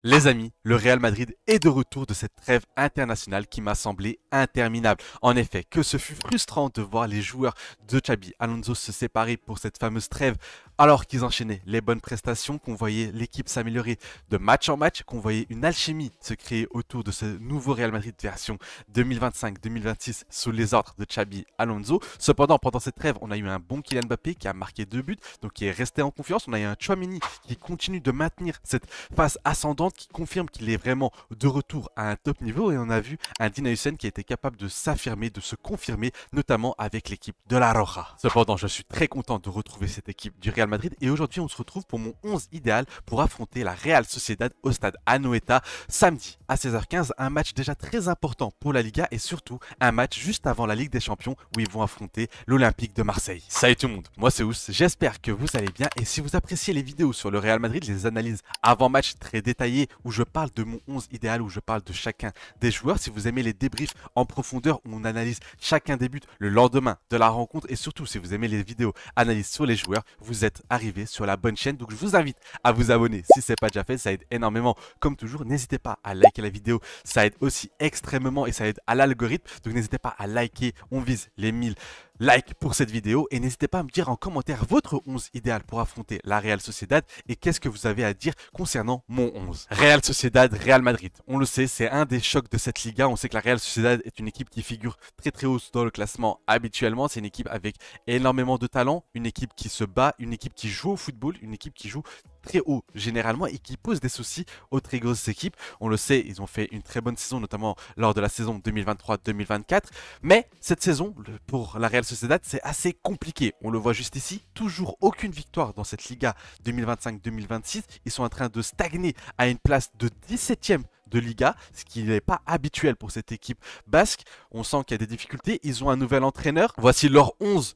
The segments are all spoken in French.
Les amis, le Real Madrid est de retour de cette trêve internationale qui m'a semblé interminable. En effet, que ce fut frustrant de voir les joueurs de Xabi Alonso se séparer pour cette fameuse trêve alors qu'ils enchaînaient les bonnes prestations, qu'on voyait l'équipe s'améliorer de match en match, qu'on voyait une alchimie se créer autour de ce nouveau Real Madrid version 2025-2026 sous les ordres de Xabi Alonso. Cependant, pendant cette trêve, on a eu un bon Kylian Mbappé qui a marqué 2 buts, donc qui est resté en confiance. On a eu un Tchouaméni qui continue de maintenir cette phase ascendante, qui confirme qu'il est vraiment de retour à un top niveau, et on a vu un Dina Hussein qui a été capable de s'affirmer, de se confirmer, notamment avec l'équipe de la Roja. Cependant, je suis très content de retrouver cette équipe du Real Madrid et aujourd'hui on se retrouve pour mon 11 idéal pour affronter la Real Sociedad au stade Anoeta samedi à 16h15, un match déjà très important pour la Liga et surtout un match juste avant la Ligue des Champions où ils vont affronter l'Olympique de Marseille. Salut tout le monde, moi c'est Ous, j'espère que vous allez bien et si vous appréciez les vidéos sur le Real Madrid, les analyses avant match très détaillées où je parle de mon 11 idéal, où je parle de chacun des joueurs, si vous aimez les débriefs en profondeur où on analyse chacun des buts le lendemain de la rencontre et surtout si vous aimez les vidéos analyses sur les joueurs, vous êtes arrivé sur la bonne chaîne. Donc je vous invite à vous abonner si ce n'est pas déjà fait, ça aide énormément. Comme toujours, n'hésitez pas à liker la vidéo, ça aide aussi extrêmement et ça aide à l'algorithme. Donc n'hésitez pas à liker, on vise les 1000 likes pour cette vidéo et n'hésitez pas à me dire en commentaire votre 11 idéal pour affronter la Real Sociedad et qu'est-ce que vous avez à dire concernant mon 11. Real Sociedad, Real Madrid, on le sait, c'est un des chocs de cette Liga. On sait que la Real Sociedad est une équipe qui figure très très haut dans le classement habituellement. C'est une équipe avec énormément de talent, une équipe qui se bat, une équipe qui joue au football, une équipe qui joue très haut généralement et qui pose des soucis aux très grosses équipes. On le sait, ils ont fait une très bonne saison, notamment lors de la saison 2023-2024. Mais cette saison, pour la Real Sociedad, c'est assez compliqué. On le voit juste ici, toujours aucune victoire dans cette Liga 2025-2026. Ils sont en train de stagner à une place de 17e de Liga, ce qui n'est pas habituel pour cette équipe basque. On sent qu'il y a des difficultés. Ils ont un nouvel entraîneur. Voici leur 11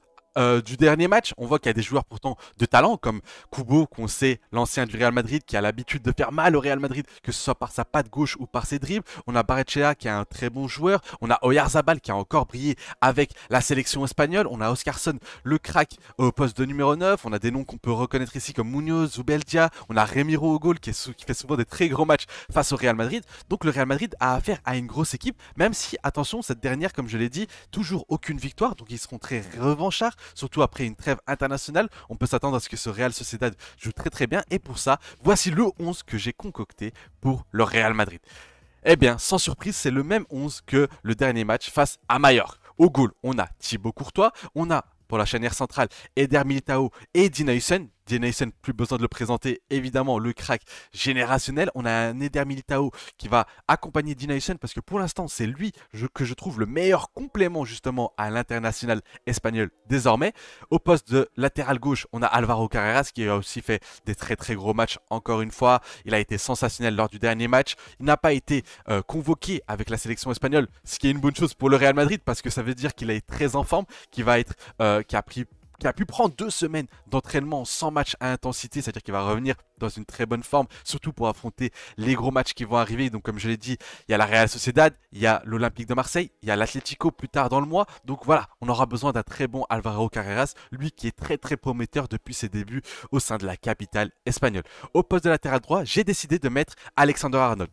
du dernier match. On voit qu'il y a des joueurs pourtant de talent comme Kubo, qu'on sait, l'ancien du Real Madrid, qui a l'habitude de faire mal au Real Madrid, que ce soit par sa patte gauche ou par ses dribbles. On a Barrechea qui est un très bon joueur. On a Oyarzabal qui a encore brillé avec la sélection espagnole. On a Oscarson, le crack au poste de numéro 9. On a des noms qu'on peut reconnaître ici comme Munoz, Zubeldia. On a Remiro au goal qui fait souvent des très gros matchs face au Real Madrid. Donc le Real Madrid a affaire à une grosse équipe, même si, attention, cette dernière, comme je l'ai dit, toujours aucune victoire. Donc ils seront très revanchards. Surtout après une trêve internationale, on peut s'attendre à ce que ce Real Sociedad joue très très bien. Et pour ça, voici le 11 que j'ai concocté pour le Real Madrid. Eh bien, sans surprise, c'est le même 11 que le dernier match face à Mallorca. Au goal, on a Thibaut Courtois, on a pour la charnière centrale Eder Militao et Dina Hussein. Dina Hussein, plus besoin de le présenter, évidemment, le crack générationnel. On a un Eder Militao qui va accompagner Dina Hussein parce que pour l'instant, c'est lui que je trouve le meilleur complément justement à l'international espagnol désormais. Au poste de latéral gauche, on a Alvaro Carreras qui a aussi fait des très très gros matchs encore une fois. Il a été sensationnel lors du dernier match. Il n'a pas été convoqué avec la sélection espagnole, ce qui est une bonne chose pour le Real Madrid parce que ça veut dire qu'il est très en forme, qu'il va être, qui a pu prendre 2 semaines d'entraînement sans match à intensité, c'est-à-dire qu'il va revenir dans une très bonne forme, surtout pour affronter les gros matchs qui vont arriver. Donc comme je l'ai dit, il y a la Real Sociedad, il y a l'Olympique de Marseille, il y a l'Atlético plus tard dans le mois. Donc voilà, on aura besoin d'un très bon Alvaro Carreras, lui qui est très très prometteur depuis ses débuts au sein de la capitale espagnole. Au poste de latéral droit, j'ai décidé de mettre Alexander Arnold.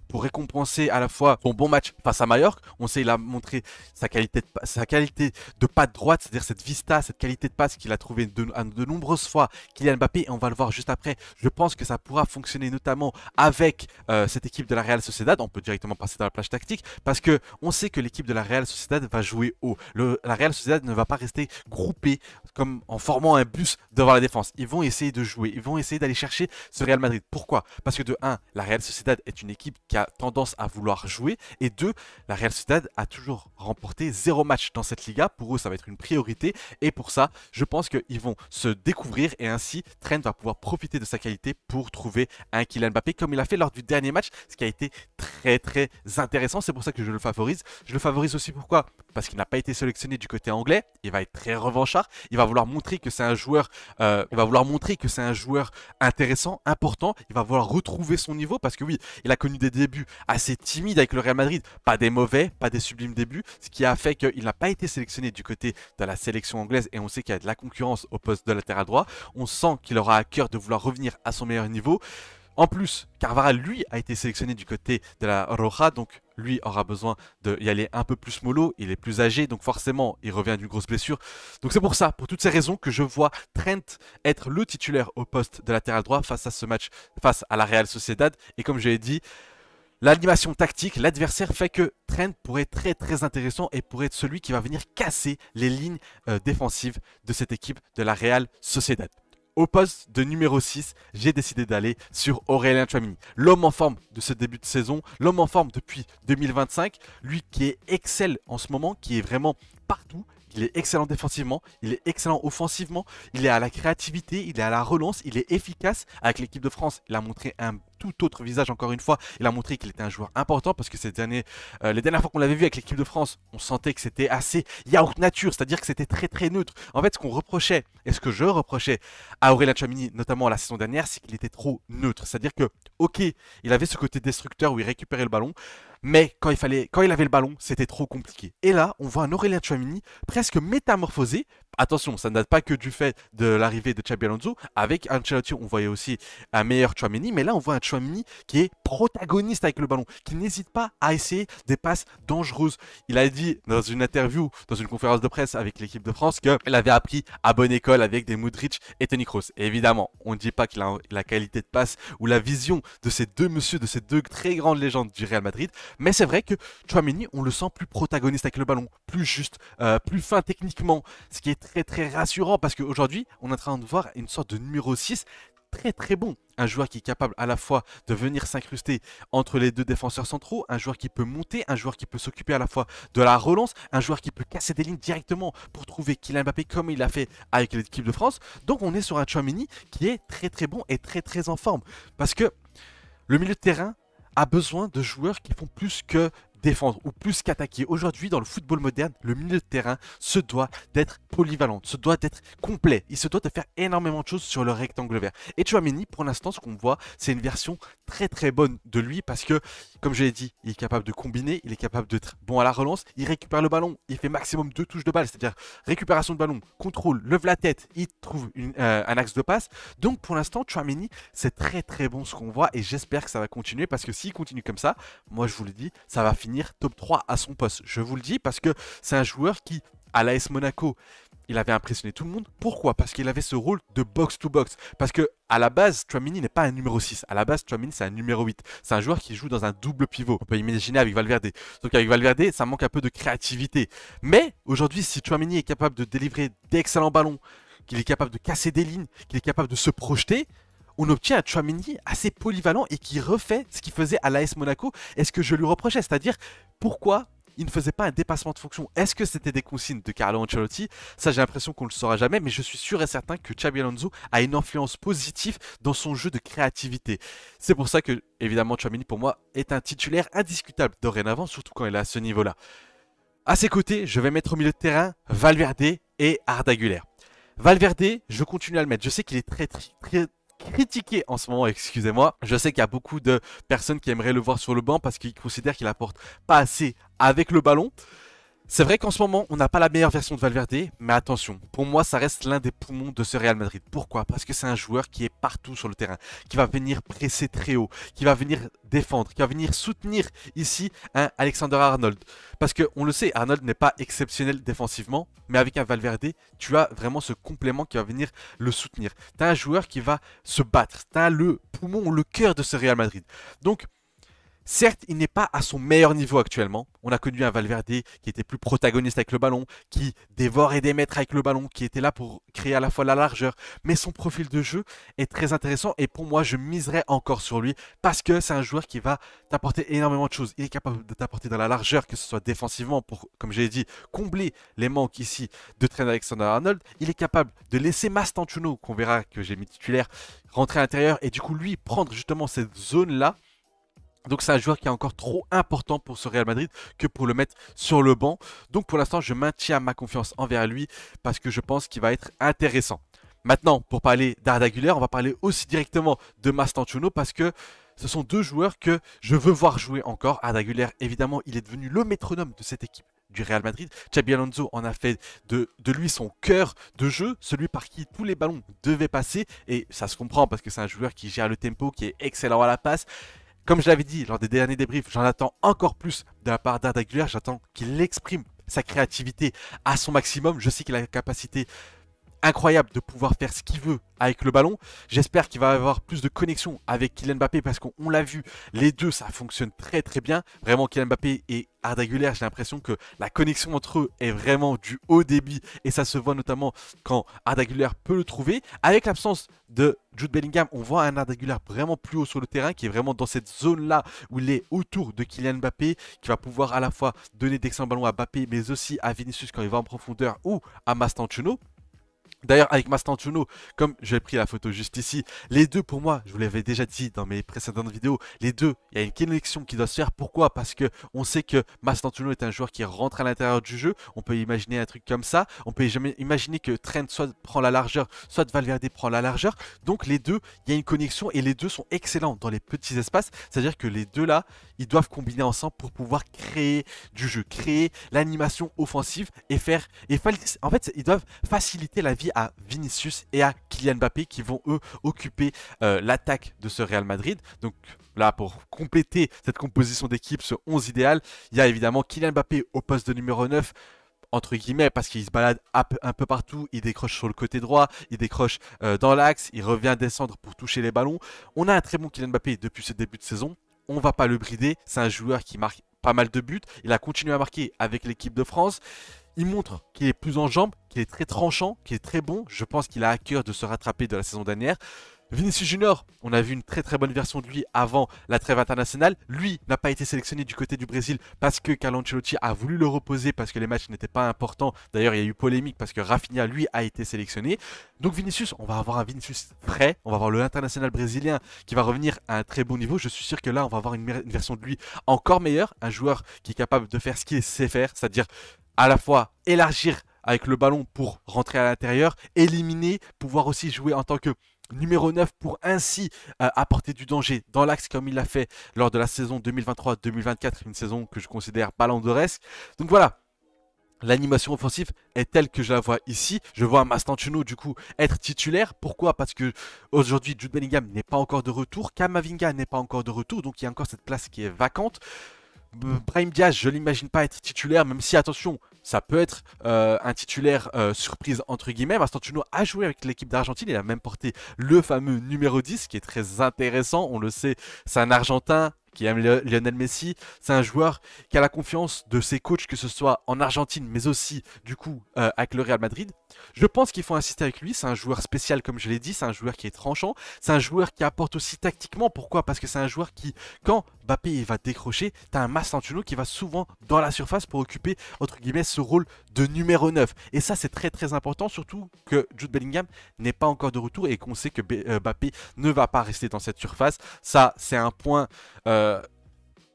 Pour récompenser à la fois son bon match face à Mallorca. On sait qu'il a montré sa qualité de patte droite, c'est-à-dire cette vista, cette qualité de passe qu'il a trouvé de nombreuses fois Kylian Mbappé, et on va le voir juste après. Je pense que ça pourra fonctionner notamment avec cette équipe de la Real Sociedad. On peut directement passer dans la plage tactique parce que on sait que l'équipe de la Real Sociedad va jouer haut. La Real Sociedad ne va pas rester groupée comme en formant un bus devant la défense. Ils vont essayer de jouer, ils vont essayer d'aller chercher ce Real Madrid. Pourquoi? Parce que de 1, la Real Sociedad est une équipe qui a tendance à vouloir jouer, et 2, la Real Sociedad a toujours remporté 0 match dans cette Liga. Pour eux, ça va être une priorité, et pour ça, je pense qu'ils vont se découvrir, et ainsi, Trent va pouvoir profiter de sa qualité pour trouver un Kylian Mbappé, comme il a fait lors du dernier match, ce qui a été très très intéressant. C'est pour ça que je le favorise. Je le favorise aussi pourquoi? Parce qu'il n'a pas été sélectionné du côté anglais. Il va être très revanchard. Il va vouloir montrer que c'est un joueur, intéressant, important. Il va vouloir retrouver son niveau parce que oui, il a connu des débuts assez timides avec le Real Madrid, pas des mauvais, pas des sublimes débuts, ce qui a fait qu'il n'a pas été sélectionné du côté de la sélection anglaise, et on sait qu'il y a de la concurrence au poste de latéral droit. On sent qu'il aura à cœur de vouloir revenir à son meilleur niveau. En plus, Carvajal, lui, a été sélectionné du côté de la Roja, donc lui aura besoin d'y aller un peu plus mollo, il est plus âgé, donc forcément, il revient d'une grosse blessure. Donc c'est pour ça, pour toutes ces raisons, que je vois Trent être le titulaire au poste de latéral droit face à ce match, face à la Real Sociedad. Et comme je l'ai dit, l'animation tactique, l'adversaire fait que Trent pourrait être très très intéressant et pourrait être celui qui va venir casser les lignes défensives de cette équipe de la Real Sociedad. Au poste de numéro 6, j'ai décidé d'aller sur Aurélien Tchouaméni. L'homme en forme de ce début de saison, l'homme en forme depuis 2025, lui qui excelle en ce moment, qui est vraiment partout. Il est excellent défensivement, il est excellent offensivement, il est à la créativité, il est à la relance, il est efficace. Avec l'équipe de France, il a montré un tout autre visage encore une fois. Il a montré qu'il était un joueur important parce que les dernières fois qu'on l'avait vu avec l'équipe de France, on sentait que c'était assez yaourt nature, c'est-à-dire que c'était très très neutre. En fait, ce qu'on reprochait et ce que je reprochais à Aurélien Tchouaméni, notamment la saison dernière, c'est qu'il était trop neutre. C'est-à-dire que, ok, il avait ce côté destructeur où il récupérait le ballon, mais quand il avait le ballon, c'était trop compliqué. Et là, on voit un Aurélien Tchouaméni presque métamorphosé. Attention, ça ne date pas que du fait de l'arrivée de Xabi Alonso. Avec Ancelotti, on voyait aussi un meilleur Tchouaméni, mais là, on voit un Tchouaméni qui est protagoniste avec le ballon, qui n'hésite pas à essayer des passes dangereuses. Il a dit dans une interview, dans une conférence de presse avec l'équipe de France, qu'il avait appris à bonne école avec des Modric et Toni Kroos. Et évidemment, on ne dit pas qu'il a la qualité de passe ou la vision de ces deux messieurs, de ces deux très grandes légendes du Real Madrid, mais c'est vrai que Tchouaméni, on le sent plus protagoniste avec le ballon, plus juste, plus fin techniquement, ce qui est très très rassurant parce qu'aujourd'hui, on est en train de voir une sorte de numéro 6 très très bon. Un joueur qui est capable à la fois de venir s'incruster entre les deux défenseurs centraux, un joueur qui peut monter, un joueur qui peut s'occuper à la fois de la relance, un joueur qui peut casser des lignes directement pour trouver Kylian Mbappé comme il l'a fait avec l'équipe de France. Donc on est sur un Tchouaméni qui est très très bon et très très en forme. Parce que le milieu de terrain a besoin de joueurs qui font plus que défendre ou plus qu'attaquer. Aujourd'hui, dans le football moderne, le milieu de terrain se doit d'être polyvalent, se doit d'être complet. Il se doit de faire énormément de choses sur le rectangle vert. Et Tchouaméni, pour l'instant, ce qu'on voit, c'est une version très très bonne de lui parce que, comme je l'ai dit, il est capable de combiner, il est capable d'être bon à la relance, il récupère le ballon, il fait maximum 2 touches de balle, c'est-à-dire récupération de ballon, contrôle, lève la tête, il trouve un axe de passe. Donc pour l'instant, Tchouaméni, c'est très très bon ce qu'on voit et j'espère que ça va continuer parce que s'il continue comme ça, moi je vous le dis, ça va finir top 3 à son poste. Je vous le dis parce que c'est un joueur qui, à l'AS Monaco, il avait impressionné tout le monde. Pourquoi? Parce qu'il avait ce rôle de box-to-box. Parce que à la base, Tchouaméni n'est pas un numéro 6. À la base, Tchouaméni, c'est un numéro 8. C'est un joueur qui joue dans un double pivot. On peut imaginer avec Valverde. Donc avec Valverde, ça manque un peu de créativité. Mais aujourd'hui, si Tchouaméni est capable de délivrer d'excellents ballons, qu'il est capable de casser des lignes, qu'il est capable de se projeter, on obtient un Tchouaméni assez polyvalent et qui refait ce qu'il faisait à l'AS Monaco. Et ce que je lui reprochais, c'est-à-dire pourquoi il ne faisait pas un dépassement de fonction. Est-ce que c'était des consignes de Carlo Ancelotti? Ça, j'ai l'impression qu'on ne le saura jamais, mais je suis sûr et certain que Xabi Alonso a une influence positive dans son jeu de créativité. C'est pour ça que, évidemment, Tchouaméni, pour moi, est un titulaire indiscutable dorénavant, surtout quand il est à ce niveau-là. À ses côtés, je vais mettre au milieu de terrain Valverde et Arda Güler. Valverde, je continue à le mettre. Je sais qu'il est très critiqué en ce moment, excusez-moi. Je sais qu'il y a beaucoup de personnes qui aimeraient le voir sur le banc parce qu'ils considèrent qu'il apporte pas assez avec le ballon. C'est vrai qu'en ce moment, on n'a pas la meilleure version de Valverde, mais attention, pour moi, ça reste l'un des poumons de ce Real Madrid. Pourquoi? Parce que c'est un joueur qui est partout sur le terrain, qui va venir presser très haut, qui va venir défendre, qui va venir soutenir ici un Alexander Arnold. Parce qu'on le sait, Arnold n'est pas exceptionnel défensivement, mais avec un Valverde, tu as vraiment ce complément qui va venir le soutenir. Tu as un joueur qui va se battre, tu as le poumon, le cœur de ce Real Madrid. Donc, certes, il n'est pas à son meilleur niveau actuellement. On a connu un Valverde qui était plus protagoniste avec le ballon, qui dévorait des mètres avec le ballon, qui était là pour créer à la fois la largeur. Mais son profil de jeu est très intéressant et pour moi, je miserais encore sur lui parce que c'est un joueur qui va t'apporter énormément de choses. Il est capable de t'apporter dans la largeur, que ce soit défensivement pour, comme je l'ai dit, combler les manques ici de Trent Alexander-Arnold. Il est capable de laisser Mastantuono, qu'on verra que j'ai mis titulaire, rentrer à l'intérieur et du coup, lui, prendre justement cette zone-là. Donc c'est un joueur qui est encore trop important pour ce Real Madrid que pour le mettre sur le banc. Donc pour l'instant, je maintiens ma confiance envers lui parce que je pense qu'il va être intéressant. Maintenant, pour parler d'Arda Güler, on va parler aussi directement de Mastantuono parce que ce sont deux joueurs que je veux voir jouer encore. Arda Güler, évidemment, il est devenu le métronome de cette équipe du Real Madrid. Xabi Alonso en a fait de lui son cœur de jeu, celui par qui tous les ballons devaient passer. Et ça se comprend parce que c'est un joueur qui gère le tempo, qui est excellent à la passe. Comme je l'avais dit lors des derniers débriefs, j'en attends encore plus de la part d'Arda Güler. J'attends qu'il exprime sa créativité à son maximum. Je sais qu'il a la capacité incroyable de pouvoir faire ce qu'il veut avec le ballon. J'espère qu'il va avoir plus de connexion avec Kylian Mbappé parce qu'on l'a vu, les deux ça fonctionne très très bien. Vraiment Kylian Mbappé et Arda Güler, j'ai l'impression que la connexion entre eux est vraiment du haut débit et ça se voit notamment quand Arda Güler peut le trouver. Avec l'absence de Jude Bellingham, on voit un Arda Güler vraiment plus haut sur le terrain qui est vraiment dans cette zone là où il est autour de Kylian Mbappé, qui va pouvoir à la fois donner d'excellents ballons à Mbappé mais aussi à Vinicius quand il va en profondeur ou à Mastantuono. D'ailleurs, avec Mastantuono, comme j'ai pris la photo juste ici, les deux pour moi, je vous l'avais déjà dit dans mes précédentes vidéos, les deux, il y a une connexion qui doit se faire. Pourquoi? Parce que on sait que Mastantuono est un joueur qui rentre à l'intérieur du jeu. On peut imaginer un truc comme ça. On peut imaginer que Trent soit prend la largeur, soit Valverde prend la largeur. Donc les deux, il y a une connexion et les deux sont excellents dans les petits espaces. C'est-à-dire que les deux là, ils doivent combiner ensemble pour pouvoir créer du jeu, créer l'animation offensive et faire... en fait, ils doivent faciliter la vie à Vinicius et à Kylian Mbappé qui vont eux occuper l'attaque de ce Real Madrid. Donc là, pour compléter cette composition d'équipe, ce 11 idéal, il y a évidemment Kylian Mbappé au poste de numéro 9, entre guillemets, parce qu'il se balade un peu partout, il décroche sur le côté droit, il décroche dans l'axe, il revient descendre pour toucher les ballons. On a un très bon Kylian Mbappé depuis ce début de saison, on va pas le brider, c'est un joueur qui marque pas mal de buts, il a continué à marquer avec l'équipe de France. Il montre qu'il est plus en jambes, qu'il est très tranchant, qu'il est très bon. Je pense qu'il a à cœur de se rattraper de la saison dernière. Vinicius Junior, on a vu une très très bonne version de lui avant la trêve internationale. Lui n'a pas été sélectionné du côté du Brésil parce que Carlo Ancelotti a voulu le reposer parce que les matchs n'étaient pas importants. D'ailleurs, il y a eu polémique parce que Rafinha, lui, a été sélectionné. Donc Vinicius, on va avoir un Vinicius frais. On va avoir le international brésilien qui va revenir à un très bon niveau. Je suis sûr que là, on va avoir une version de lui encore meilleure. Un joueur qui est capable de faire ce qu'il sait faire, c'est-à-dire à la fois élargir avec le ballon pour rentrer à l'intérieur, éliminer, pouvoir aussi jouer en tant que numéro 9 pour ainsi apporter du danger dans l'axe comme il l'a fait lors de la saison 2023-2024, une saison que je considère ballon d'oresque. Donc voilà, l'animation offensive est telle que je la vois ici. Je vois Mastantuono du coup être titulaire. Pourquoi? Parce que aujourd'hui Jude Bellingham n'est pas encore de retour, Camavinga n'est pas encore de retour, donc il y a encore cette place qui est vacante. Brahim Diaz, je l'imagine pas être titulaire, même si, attention, ça peut être un titulaire surprise entre guillemets. Mastantuono a joué avec l'équipe d'Argentine, il a même porté le fameux numéro 10, qui est très intéressant, on le sait, c'est un Argentin qui aime Lionel Messi, c'est un joueur qui a la confiance de ses coachs, que ce soit en Argentine, mais aussi du coup avec le Real Madrid. Je pense qu'il faut insister avec lui, c'est un joueur spécial comme je l'ai dit, c'est un joueur qui est tranchant, c'est un joueur qui apporte aussi tactiquement. Pourquoi? Parce que c'est un joueur qui, quand Mbappé va décrocher, tu as un Mastantuono qui va souvent dans la surface pour occuper, entre guillemets, ce rôle de numéro 9. Et ça, c'est très très important, surtout que Jude Bellingham n'est pas encore de retour et qu'on sait que Mbappé ne va pas rester dans cette surface. Ça, c'est un point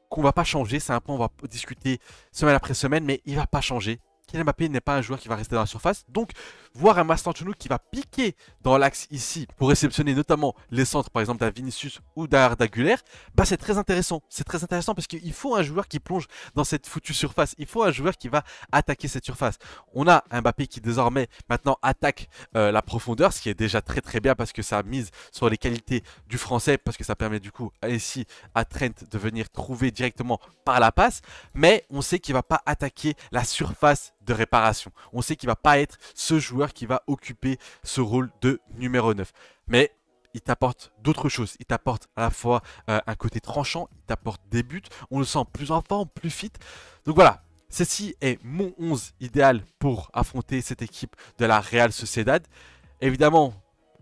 qu'on va pas changer, c'est un point qu'on va discuter semaine après semaine, mais il va pas changer. Kylian Mbappé n'est pas un joueur qui va rester dans la surface, donc voir un Mastantuono qui va piquer dans l'axe ici pour réceptionner notamment les centres par exemple d'un Vinicius ou d'un Arda Güler, bah c'est très intéressant. C'est très intéressant parce qu'il faut un joueur qui plonge dans cette foutue surface, il faut un joueur qui va attaquer cette surface. On a un Mbappé qui désormais maintenant attaque la profondeur, ce qui est déjà très très bien parce que ça mise sur les qualités du français, parce que ça permet du coup ici à Trent de venir trouver directement par la passe, mais on sait qu'il ne va pas attaquer la surface de réparation. On sait qu'il ne va pas être ce joueur qui va occuper ce rôle de numéro 9. Mais il t'apporte d'autres choses. Il t'apporte à la fois un côté tranchant, il t'apporte des buts. On le sent plus en forme, plus fit. Donc voilà, ceci est mon 11 idéal pour affronter cette équipe de la Real Sociedad. Évidemment,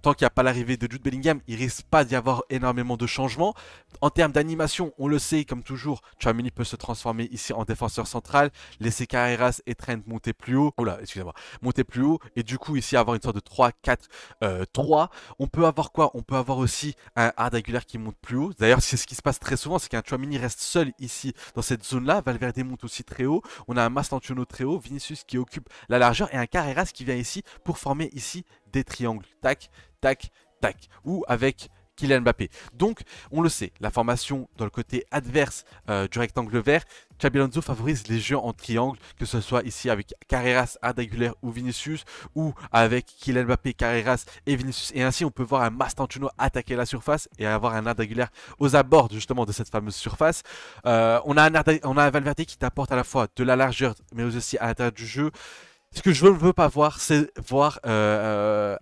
tant qu'il n'y a pas l'arrivée de Jude Bellingham, il risque pas d'y avoir énormément de changements. En termes d'animation, on le sait, comme toujours, Tchouaméni peut se transformer ici en défenseur central, laisser Carreras et Trent monter plus haut. Oh là, excusez-moi, monter plus haut. Et du coup, ici, avoir une sorte de 3-4-3. On peut avoir quoi? On peut avoir aussi un Arda Güler qui monte plus haut. D'ailleurs, c'est ce qui se passe très souvent, c'est qu'un Tchouaméni reste seul ici, dans cette zone-là. Valverde monte aussi très haut. On a un Mastantuono très haut, Vinicius qui occupe la largeur et un Carreras qui vient ici pour former ici des triangles. Tac, tac, tac. Ou avec Kylian Mbappé. Donc, on le sait, la formation dans le côté adverse du rectangle vert, Xabi Alonso favorise les jeux en triangle, que ce soit ici avec Carreras, Arda Güler ou Vinicius, ou avec Kylian Mbappé, Carreras et Vinicius. Et ainsi, on peut voir un Mastantuono attaquer la surface et avoir un Arda Güler aux abords justement de cette fameuse surface. On a un Valverde qui t'apporte à la fois de la largeur, mais aussi à l'intérieur du jeu. Ce que je ne veux pas voir, c'est voir un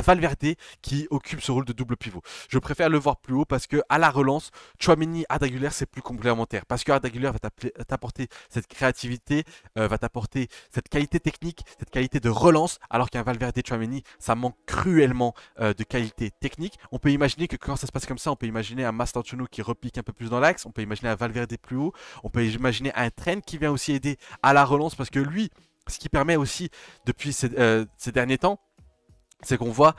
Valverde qui occupe ce rôle de double pivot. Je préfère le voir plus haut parce que à la relance, Tchouaméni, Arda Güler, c'est plus complémentaire. Parce que Arda Güler va t'apporter cette créativité, va t'apporter cette qualité technique, cette qualité de relance, alors qu'un Valverde Tchouaméni, ça manque cruellement de qualité technique. On peut imaginer que quand ça se passe comme ça, on peut imaginer un Mastantuono qui repique un peu plus dans l'axe, on peut imaginer un Valverde plus haut, on peut imaginer un Trent qui vient aussi aider à la relance parce que lui, ce qui permet aussi, depuis ces derniers temps, c'est qu'on voit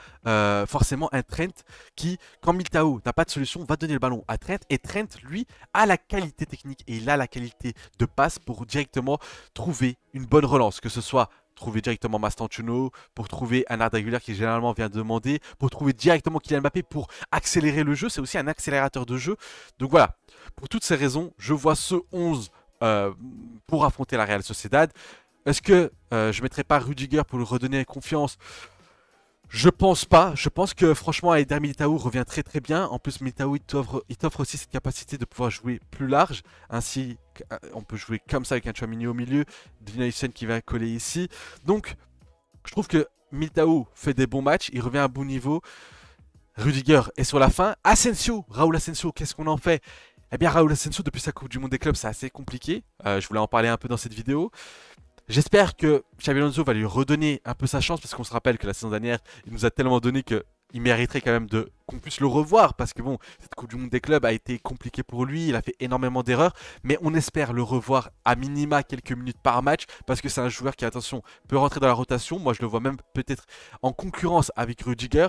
forcément un Trent qui, quand Militao n'a pas de solution, va donner le ballon à Trent. Et Trent, lui, a la qualité technique et il a la qualité de passe pour directement trouver une bonne relance. Que ce soit trouver directement Mastantuono, pour trouver un Arda Güler qui généralement vient demander, pour trouver directement Kylian Mbappé pour accélérer le jeu. C'est aussi un accélérateur de jeu. Donc voilà, pour toutes ces raisons, je vois ce 11 pour affronter la Real Sociedad. Est-ce que je ne mettrai pas Rudiger pour lui redonner confiance? Je pense pas. Je pense que franchement, Eder Militao revient très très bien. En plus, Militao, il t'offre aussi cette capacité de pouvoir jouer plus large. Ainsi, on peut jouer comme ça avec un Tchouaméni au milieu. Dina Hussein qui va coller ici. Donc, je trouve que Militao fait des bons matchs. Il revient à bon niveau. Rudiger est sur la fin. Asensio, Raúl Asensio, qu'est-ce qu'on en fait? Eh bien, Raúl Asensio, depuis sa Coupe du Monde des clubs, c'est assez compliqué. Je voulais en parler un peu dans cette vidéo. J'espère que Xabi Alonso va lui redonner un peu sa chance parce qu'on se rappelle que la saison dernière, il nous a tellement donné qu'il mériterait quand même qu'on puisse le revoir parce que bon, cette Coupe du Monde des clubs a été compliquée pour lui, il a fait énormément d'erreurs, mais on espère le revoir à minima quelques minutes par match parce que c'est un joueur qui, attention, peut rentrer dans la rotation. Moi, je le vois même peut-être en concurrence avec Rudiger.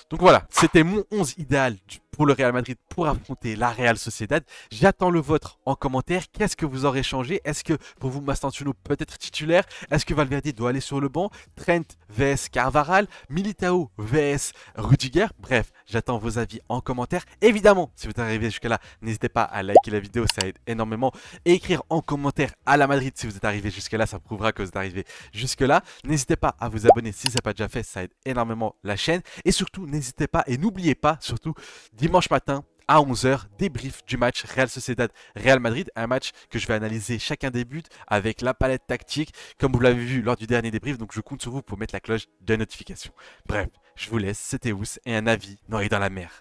Donc voilà, c'était mon 11 idéal pour le Real Madrid pour affronter la Real Sociedad. J'attends le vôtre en commentaire. Qu'est-ce que vous aurez changé? Est-ce que pour vous, Mastantuono peut être titulaire? Est-ce que Valverde doit aller sur le banc? Trent vs Carvajal, Militao vs Rudiger? Bref, j'attends vos avis en commentaire. Évidemment, si vous êtes arrivé jusque là, n'hésitez pas à liker la vidéo, ça aide énormément. Et écrire en commentaire à la Madrid si vous êtes arrivé jusque là, ça prouvera que vous êtes arrivé jusque là. N'hésitez pas à vous abonner si ce n'est pas déjà fait, ça aide énormément la chaîne. Et surtout, n'hésitez pas et n'oubliez pas, surtout, dimanche matin à 11 h, débrief du match Real Sociedad-Real Madrid, un match que je vais analyser chacun des buts avec la palette tactique, comme vous l'avez vu lors du dernier débrief, donc je compte sur vous pour mettre la cloche de notification. Bref, je vous laisse, c'était Ous et un avis noyé dans la mer.